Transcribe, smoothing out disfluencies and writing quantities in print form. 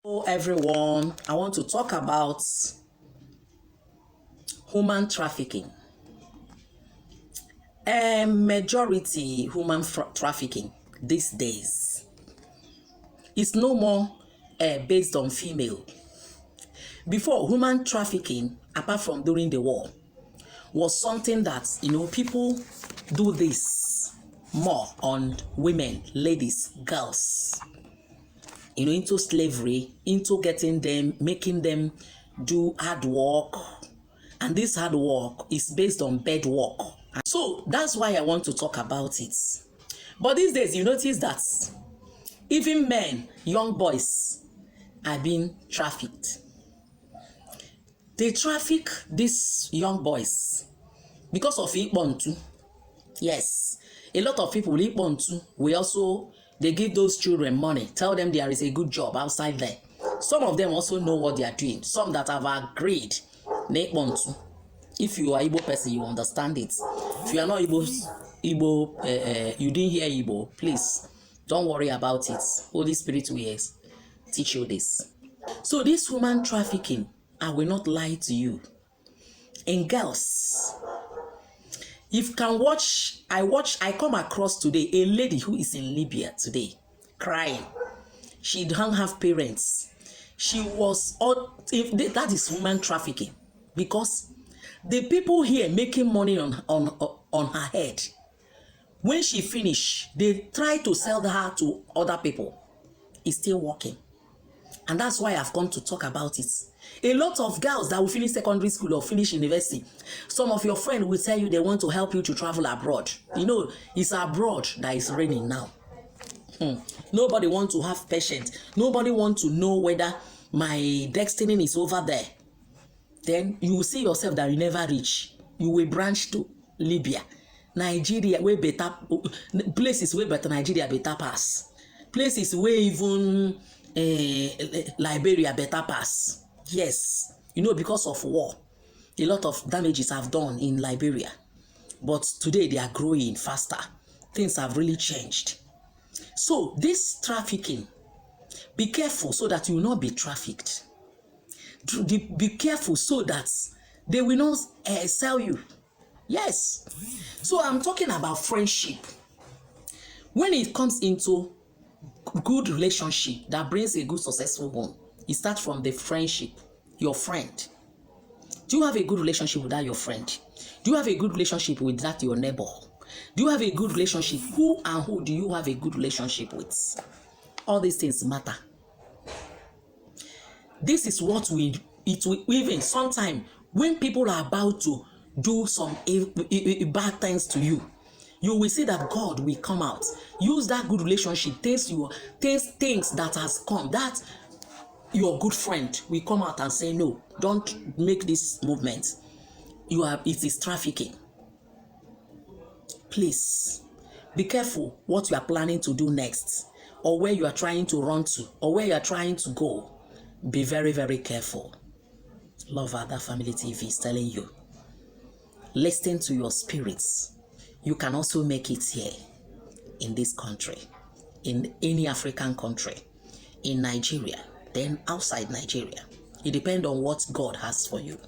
Hello everyone, I want to talk about human trafficking. Majority human trafficking these days is no more based on female. Before, human trafficking, apart from during the war, was something that, people do this more on women, ladies, girls, into slavery, into getting them, making them do hard work. And this hard work is based on bed work. So that's why I want to talk about it. But these days, you notice that even men, young boys, are being trafficked. They traffic these young boys because of Ikpontu. Yes, a lot of people Ikpontu, they give those children money, tell them there is a good job outside there. Some of them also know what they are doing. Some that have agreed. If you are Igbo person, you understand it. If you are not Igbo, you didn't hear Igbo, please don't worry about it. Holy Spirit will teach you this. So this human trafficking, I will not lie to you. In girls, if you can watch, I come across today a lady who is in Libya today, crying. She don't have parents. She was, that is human trafficking, because the people here making money on her head, when she finish, they try to sell her to other people. It's still working. And that's why I've come to talk about it. A lot of girls that will finish secondary school or finish university, some of your friends will tell you they want to help you to travel abroad. It's abroad that is raining now. Nobody wants to have patience. Nobody wants to know whether my destiny is over there. Then you will see yourself that you never reach. You will branch to Libya, Nigeria, where better places where better Nigeria better pass. Places where even Liberia better pass. Yes, because of war, a lot of damages have done in Liberia. But today they are growing faster. Things have really changed. So this trafficking, be careful so that you will not be trafficked. Be careful so that they will not sell you. Yes. So I'm talking about friendship. When it comes into good relationship that brings a good successful home, it starts from the friendship. Your friend. Do you have a good relationship with that your friend? Do you have a good relationship with that your neighbor? Do you have a good relationship? Who and who do you have a good relationship with? All these things matter. This is what it will even sometimes when people are about to do some bad things to you, you will see that God will come out. Use that good relationship. Taste things that has come. That your good friend will come out and say, no, don't make this movement. It is trafficking. Please be careful what you are planning to do next, or where you are trying to run to, or where you are trying to go. Be very, very careful. Love Other Family TV is telling you. Listen to your spirits. You can also make it here in this country, in any African country, in Nigeria, then outside Nigeria. It depends on what God has for you.